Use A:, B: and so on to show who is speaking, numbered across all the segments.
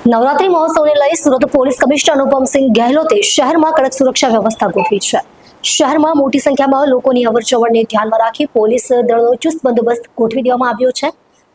A: નવરાત્રી મહોત્સવને લઈ Surat police commissioner Anupamsinh ગહેલોતે શહેરમાં કડક સુરક્ષા વ્યવસ્થા ગોઠવી છે। શહેરમાં મોટી સંખ્યામાં લોકોની અવરજવરને ધ્યાનમાં રાખી પોલીસ દળનો ચુસ્ત બંદોબસ્ત ગોઠવી દેવામાં આવ્યો છે,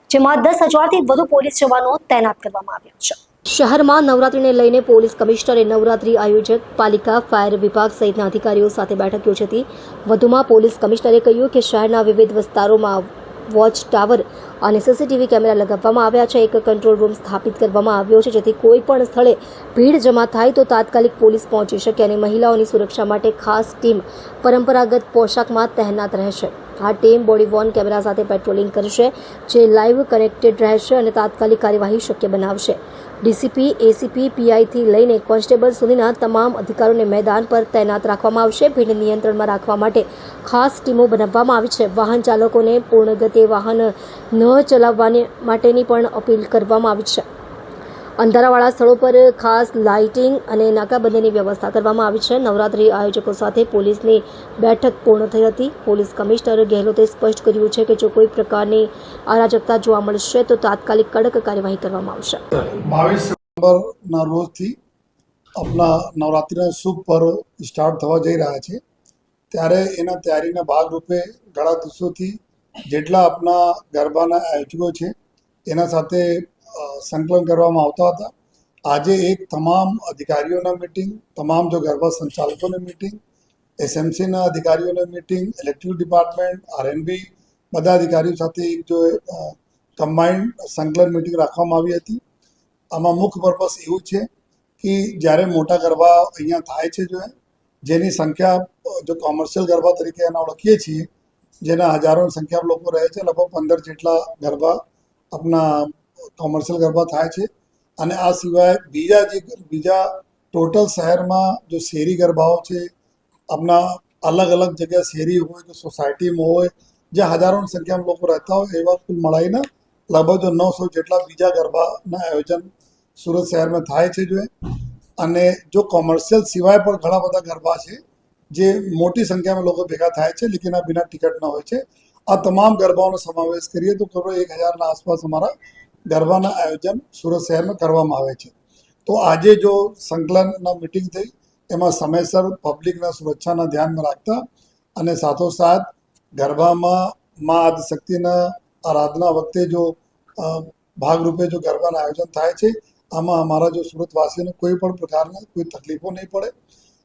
A: જેમાં 10,000થી વધુ પોલીસ જવાનો તૈનાત કરવામાં આવ્યા છે। શહેરમાં નવરાત્રીને લઈને પોલીસ કમિશનરે નવરાત્રી આયોજક, પાલિકા, ફાયર વિભાગ સહિતના અધિકારીઓ સાથે બેઠક યોજી હતી। વધુમાં પોલીસ કમિશનરે કહ્યું કે શહેરના વિવિધ વિસ્તારોમાં વોચ ટાવર અને સીસીટીવી કેમેરા લગાવવામાં આવ્યા છે। એક કંટ્રોલ રૂમ સ્થાપિત કરવામાં આવ્યો છે, જેથી કોઈ પણ સ્થળે ભીડ જમા થાય તો તાત્કાલિક પોલીસ પહોંચી શકે અને મહિલાઓની સુરક્ષા માટે ખાસ ટીમ પરંપરાગત પોશાકમાં તહેનાત રહેશે। આ ટીમ બોડી વોર્ન કેમેરા સાથે પેટ્રોલિંગ કરશે, જે લાઈવ કનેક્ટેડ રહેશે અને તાત્કાલિક કાર્યવાહી શક્ય બનાવશે। ડીસીપી, એસીપી, પીઆઈથી લઈને કોન્સ્ટેબલ સુધીના તમામ અધિકારીઓને મેદાન પર તૈનાત રાખવામાં આવશે। ભીડ નિયંત્રણમાં રાખવા માટે ખાસ ટીમો બનાવવામાં આવી છે। વાહન ચાલકોને પૂર્ણ ગતિએ વાહન ન ચલાવવાની માટેની પણ અપીલ કરવામાં આવી છે। અંધારાવાળા સ્થળો પર ખાસ લાઇટિંગ અને નાકાબંધીની વ્યવસ્થા કરવામાં આવી છે। નવરાત્રી આયોજકો સાથે પોલીસની બેઠક પૂર્ણ થઈ હતી। પોલીસ કમિશનર ગહેલોતે સ્પષ્ટ કર્યું છે કે જો કોઈ પ્રકારની અરાજકતા જોવા મળશે તો તાત્કાલિક કડક કાર્યવાહી કરવામાં આવશે।
B: 22 સપ્ટેમ્બરના રોજથી આપણા નવરાત્રિના શુભ પર્વ સ્ટાર્ટ થવા જઈ રહ્યા છે, ત્યારે એના તૈયારીના ભાગરૂપે ઘણા દિવસોથી જેટલા આપણા ગરબાના આયોજકો છે એના સાથે સંકલન કરવામાં આવતા હતા। આજે એક તમામ અધિકારીઓના મિટિંગ, તમામ જો ગરબા સંચાલકોની મિટિંગ, એસએમસીના અધિકારીઓની મિટિંગ, ઇલેક્ટ્રિક ડિપાર્ટમેન્ટ, આરએનબી બધા અધિકારીઓ સાથે એક જો કમ્બાઇન્ડ સંકલન મિટિંગ રાખવામાં આવી હતી। આમાં મુખ્ય પર્પસ એવું છે કે જ્યારે મોટા ગરબા અહીંયા થાય છે, જેની સંખ્યા જો કોમર્શિયલ ગરબા તરીકે એના ઓળખીએ છીએ, જેના હજારોની સંખ્યામાં લોકો રહે છે, લગભગ 15 જેટલા ગરબા આપણા કોમર્શિયલ ગરબા થાય છે। અને આ સિવાય બીજા ટોટલ શહેરમાં જો શેરી ગરબાઓ છે, આપણા અલગ અલગ જગ્યા શેરી હોય કે સોસાયટીમાં હોય, જ્યાં હજારોની સંખ્યામાં લોકો રહેતા હોય, એવા કુલ મળીને લગભગ જો 900 જેટલા બીજા ગરબાના આયોજન સુરત શહેરમાં થાય છે। અને જો કોમર્શિયલ સિવાય પણ ઘણા બધા ગરબા છે જે મોટી સંખ્યામાં લોકો ભેગા થાય છે, લેકિન આ બિના ટિકટના હોય છે। આ તમામ ગરબાઓનો સમાવેશ કરીએ તો કરોડ 1,000ના આસપાસ અમારા ગરબાના આયોજન સુરત શહેરમાં કરવામાં આવે છે। તો આજે જો સંકલનના મિટિંગ થઈ, એમાં સમયસર પબ્લિકના સુરક્ષાના ધ્યાનમાં રાખતા અને સાથોસાથ ગરબામાં મા આદિશક્તિના આરાધના વખતે જો ભાગરૂપે જો ગરબાના આયોજન થાય છે, આમાં અમારા જો સુરતવાસીઓને કોઈ પણ પ્રકારના કોઈ તકલીફો નહીં પડે,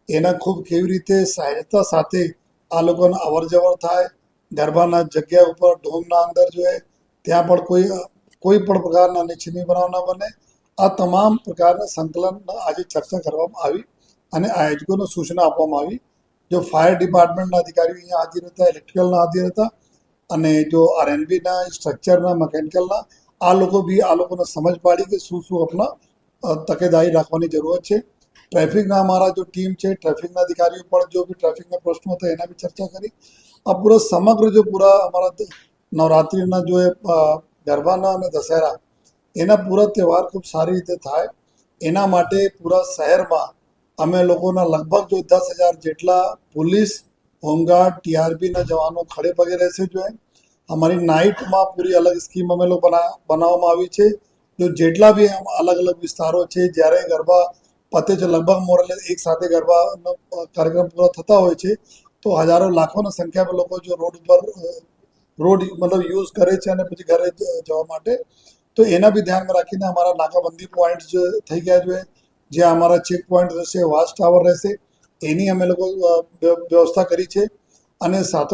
B: એના ખૂબ કેવી રીતે સહાયતા સાથે આ લોકોને અવર જવર થાય, ગરબાના જગ્યા ઉપર ઢોમના અંદર ત્યાં પણ કોઈ પણ પ્રકારના અનિચ્છનીય બનાવ ન બને, આ તમામ પ્રકારના સંકલનના આજે ચર્ચા કરવામાં આવી અને આયોજકોને સૂચના આપવામાં આવી। જો ફાયર ડિપાર્ટમેન્ટના અધિકારીઓ અહીંયા હાજર હતા, ઇલેક્ટ્રિકલના હાજર હતા અને જો આરએનબીના, સ્ટ્રક્ચરના, મિકેનિકલના આ લોકોને સમજ પાડી કે શું આપણા તકેદારી રાખવાની જરૂરત છે। ટ્રાફિકના અમારા જો ટીમ છે, ટ્રાફિકના અધિકારીઓ પણ જો બી ટ્રાફિકના પ્રશ્નો હતા એના બી ચર્ચા કરી। આ પૂરા અમારા નવરાત્રિના જો ગરબાના અને દશેરા એના પૂરા તહેવાર ખૂબ સારી રીતે થાય, એના માટે પૂરા શહેરમાં અમે લોકોના લગભગ જો 10,000 જેટલા પોલીસ, હોમગાર્ડ, ટીઆરપીના જવાનો ખડે પગે રહેશે। અમારી નાઇટમાં પૂરી અલગ સ્કીમ અમે લોકો બનાવવામાં આવી છે। જો જેટલા બી અલગ અલગ વિસ્તારો છે, જ્યારે ગરબા પતે છે, લગભગ મોરલે એક સાથે ગરબાનો કાર્યક્રમ પૂરા થતા હોય છે, તો હજારો લાખોની સંખ્યામાં લોકો જો રોડ યુઝ કરે છે અને પછી ઘરે જવા માટે, તો એના બી ધ્યાનમાં રાખીને અમારા નાકાબંધી પોઈન્ટ્સ થઈ ગયા જ્યાં અમારા ચેક પોઈન્ટ રહેશે, વોચ ટાવર રહેશે, એની અમે લોકો વ્યવસ્થા કરી છે। અને